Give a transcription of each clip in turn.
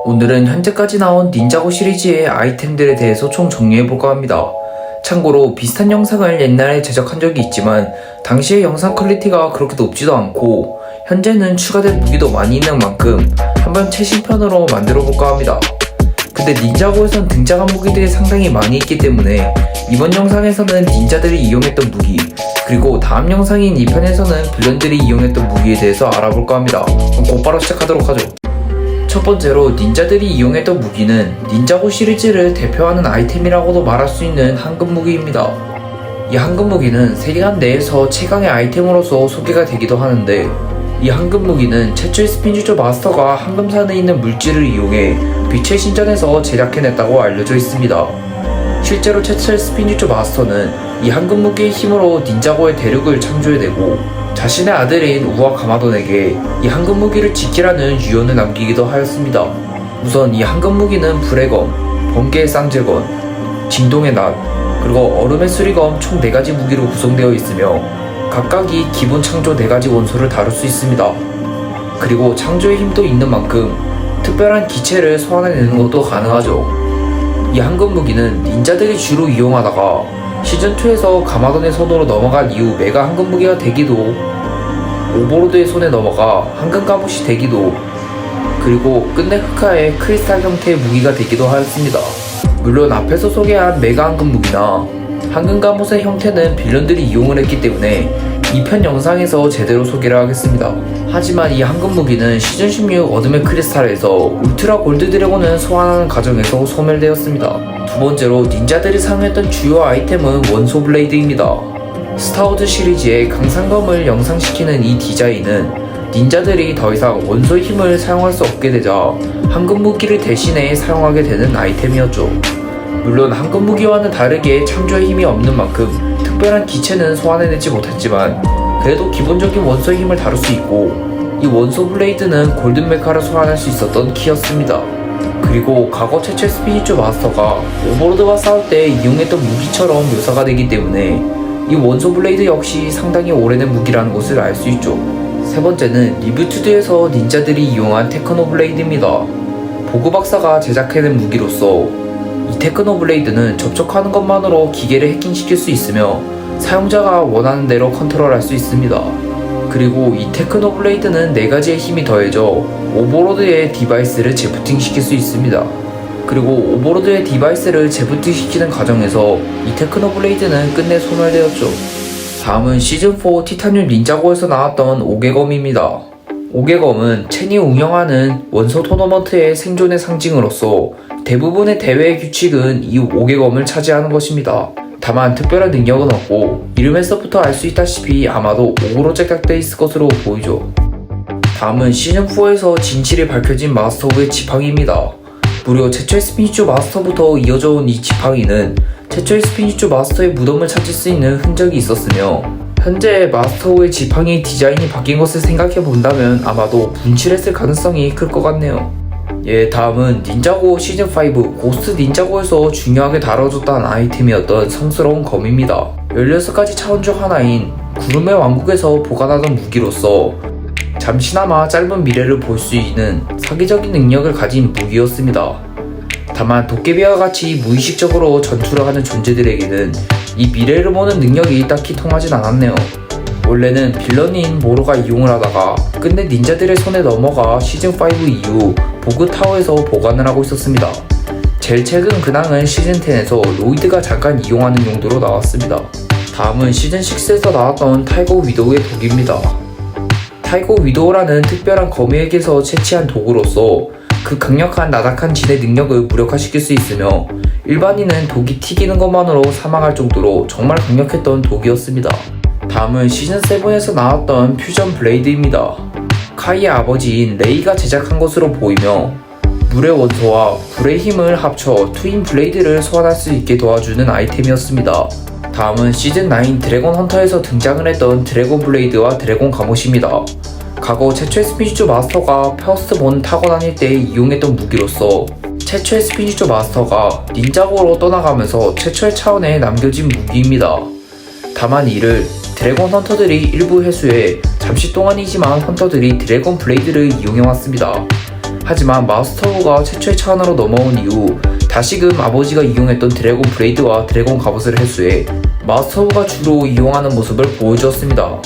오늘은 현재까지 나온 닌자고 시리즈의 아이템들에 대해서 총 정리해볼까 합니다. 참고로 비슷한 영상을 옛날에 제작한 적이 있지만 당시의 영상 퀄리티가 그렇게 높지도 않고 현재는 추가된 무기도 많이 있는 만큼 한번 최신편으로 만들어볼까 합니다. 근데 닌자고에선 등장한 무기들이 상당히 많이 있기 때문에 이번 영상에서는 닌자들이 이용했던 무기, 그리고 다음 영상인 2편에서는 빌런들이 이용했던 무기에 대해서 알아볼까 합니다. 그럼 곧바로 시작하도록 하죠. 첫 번째로 닌자들이 이용했던 무기는 닌자고 시리즈를 대표하는 아이템이라고도 말할 수 있는 황금 무기입니다. 이 황금 무기는 세계관 내에서 최강의 아이템으로서 소개가 되기도 하는데, 이 황금 무기는 최초의 스피니조 마스터가 황금산에 있는 물질을 이용해 빛의 신전에서 제작해냈다고 알려져 있습니다. 실제로 최초의 스피니조 마스터는 이 황금 무기의 힘으로 닌자고의 대륙을 창조해내고 자신의 아들인 우와 가마돈에게 이 황금 무기를 지키라는 유언을 남기기도 하였습니다. 우선 이 황금 무기는 불의 검, 번개의 쌍질검, 진동의 낫, 그리고 얼음의 수리검 총 4가지 무기로 구성되어 있으며 각각이 기본 창조 4가지 원소를 다룰 수 있습니다. 그리고 창조의 힘도 있는 만큼 특별한 기체를 소환해내는 것도 가능하죠. 이 황금 무기는 닌자들이 주로 이용하다가 시즌2에서 가마돈의 손으로 넘어간 이후 메가 황금 무기가 되기도, 오버로드의 손에 넘어가 황금 갑옷이 되기도, 그리고 끝내 흑화의 크리스탈 형태의 무기가 되기도 하였습니다. 물론 앞에서 소개한 메가 황금 무기나 황금 갑옷의 형태는 빌런들이 이용을 했기 때문에 2편 영상에서 제대로 소개를 하겠습니다. 하지만 이 황금 무기는 시즌 16 어둠의 크리스탈에서 울트라 골드 드래곤을 소환하는 과정에서 소멸되었습니다. 두 번째로 닌자들이 사용했던 주요 아이템은 원소 블레이드입니다. 스타워즈 시리즈의 강상검을 영상시키는 이 디자인은 닌자들이 더 이상 원소의 힘을 사용할 수 없게 되자 황금 무기를 대신해 사용하게 되는 아이템이었죠. 물론 황금 무기와는 다르게 창조의 힘이 없는 만큼 특별한 기체는 소환해내지 못했지만 그래도 기본적인 원소의 힘을 다룰 수 있고, 이 원소 블레이드는 골든 메카를 소환할 수 있었던 키였습니다. 그리고 과거 최초의 스피니조 마스터가 오버로드와 싸울 때 이용했던 무기처럼 묘사가 되기 때문에 이 원소 블레이드 역시 상당히 오래된 무기라는 것을 알 수 있죠. 세 번째는 리뷰투드에서 닌자들이 이용한 테크노 블레이드입니다. 보그 박사가 제작해낸 무기로서 이 테크노 블레이드는 접촉하는 것만으로 기계를 해킹시킬 수 있으며 사용자가 원하는 대로 컨트롤할 수 있습니다. 그리고 이 테크노 블레이드는 4가지의 힘이 더해져 오버로드의 디바이스를 재부팅시킬 수 있습니다. 그리고 오버로드의 디바이스를 재부팅시키는 과정에서 이 테크노 블레이드는 끝내 소멸되었죠. 다음은 시즌4 티타늄 닌자고에서 나왔던 오개검입니다. 오개검은 첸이 운영하는 원소 토너먼트의 생존의 상징으로서 대부분의 대회의 규칙은 이 오개검을 차지하는 것입니다. 다만 특별한 능력은 없고 이름에서부터 알 수 있다시피 아마도 5으로 제작되어 있을 것으로 보이죠. 다음은 시즌4에서 진실이 밝혀진 마스터우의 지팡이입니다. 무려 최초의 스피니조 마스터부터 이어져 온 이 지팡이는 최초의 스피니조 마스터의 무덤을 찾을 수 있는 흔적이 있었으며 현재 마스터우의 지팡이 디자인이 바뀐 것을 생각해본다면 아마도 분실했을 가능성이 클 것 같네요. 다음은 닌자고 시즌5 고스트 닌자고에서 중요하게 다뤄졌던 아이템이었던 성스러운 검입니다. 16가지 차원 중 하나인 구름의 왕국에서 보관하던 무기로서 잠시나마 짧은 미래를 볼 수 있는 사기적인 능력을 가진 무기였습니다. 다만 도깨비와 같이 무의식적으로 전투를 하는 존재들에게는 이 미래를 보는 능력이 딱히 통하진 않았네요. 원래는 빌런인 모로가 이용을 하다가 끝내 닌자들의 손에 넘어가 시즌5 이후 보그타워에서 보관을 하고 있었습니다. 제일 최근 근황은 시즌10에서 로이드가 잠깐 이용하는 용도로 나왔습니다. 다음은 시즌6에서 나왔던 타이거 위도우의 독입니다. 타이거 위도우라는 특별한 거미에게서 채취한 독으로서 그 강력한 나닥한 진의 능력을 무력화시킬 수 있으며 일반인은 독이 튀기는 것만으로 사망할 정도로 정말 강력했던 독이었습니다. 다음은 시즌7에서 나왔던 퓨전 블레이드입니다. 카이의 아버지인 레이가 제작한 것으로 보이며 물의 원소와 불의 힘을 합쳐 트윈 블레이드를 소환할 수 있게 도와주는 아이템이었습니다. 다음은 시즌9 드래곤 헌터에서 등장을 했던 드래곤 블레이드와 드래곤 갑옷입니다. 과거 최초의 스피니조 마스터가 퍼스트 본 타고 다닐 때 이용했던 무기로서 최초의 스피니조 마스터가 닌자고로 떠나가면서 최초의 차원에 남겨진 무기입니다. 다만 이를 드래곤 헌터들이 일부 회수해 잠시 동안이지만 헌터들이 드래곤 블레이드를 이용해왔습니다. 하지만 마스터가 최초의 차원으로 넘어온 이후 다시금 아버지가 이용했던 드래곤 브레이드와 드래곤 갑옷을 해수해 마스터가 주로 이용하는 모습을 보여주었습니다.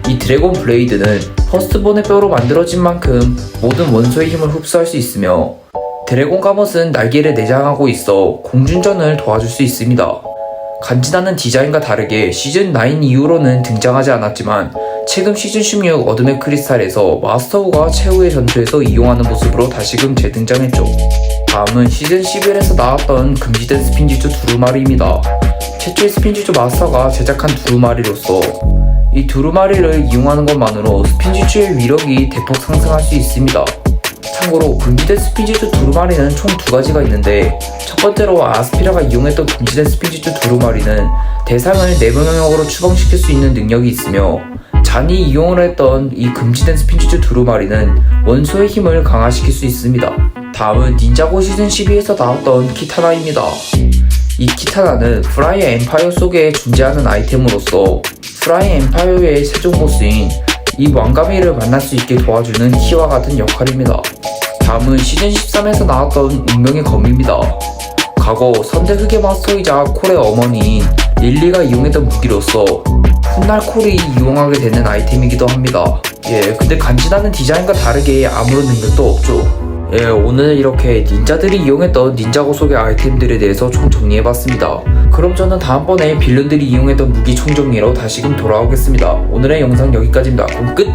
이 드래곤 블레이드는 퍼스트본의 뼈로 만들어진 만큼 모든 원소의 힘을 흡수할 수 있으며 드래곤 갑옷은 날개를 내장하고 있어 공중전을 도와줄 수 있습니다. 간지나는 디자인과 다르게 시즌9 이후로는 등장하지 않았지만 최근 시즌16 어둠의 크리스탈에서 마스터우가 최후의 전투에서 이용하는 모습으로 다시금 재등장했죠. 다음은 시즌 11에서 나왔던 금지된 스핀지주 두루마리입니다. 최초의 스핀지주 마스터가 제작한 두루마리로서 이 두루마리를 이용하는 것만으로 스핀지주의 위력이 대폭 상승할 수 있습니다. 참고로 금지된 스핀지주 두루마리는 총 두 가지가 있는데 첫 번째로 아스피라가 이용했던 금지된 스핀지주 두루마리는 대상을 내면역으로 추방시킬 수 있는 능력이 있으며 잔이 이용을 했던 이 금지된 스핀지주 두루마리는 원소의 힘을 강화시킬 수 있습니다. 다음은 닌자고 시즌 12에서 나왔던 키타나입니다. 이 키타나는 프라이 엠파이어 속에 존재하는 아이템으로서 프라이 엠파이어의 최종 보스인 이 왕가미를 만날 수 있게 도와주는 키와 같은 역할입니다. 다음은 시즌 13에서 나왔던 운명의 검입니다. 과거 선대 흑의 마스터이자 콜의 어머니인 릴리가 이용했던 무기로서 훗날 콜이 이용하게 되는 아이템이기도 합니다. 근데 간지나는 디자인과 다르게 아무런 능력도 없죠. 오늘 이렇게 닌자들이 이용했던 닌자고 속의 아이템들에 대해서 총 정리해봤습니다. 그럼 저는 다음번에 빌런들이 이용했던 무기 총정리로 다시금 돌아오겠습니다. 오늘의 영상 여기까지입니다. 그럼 끝!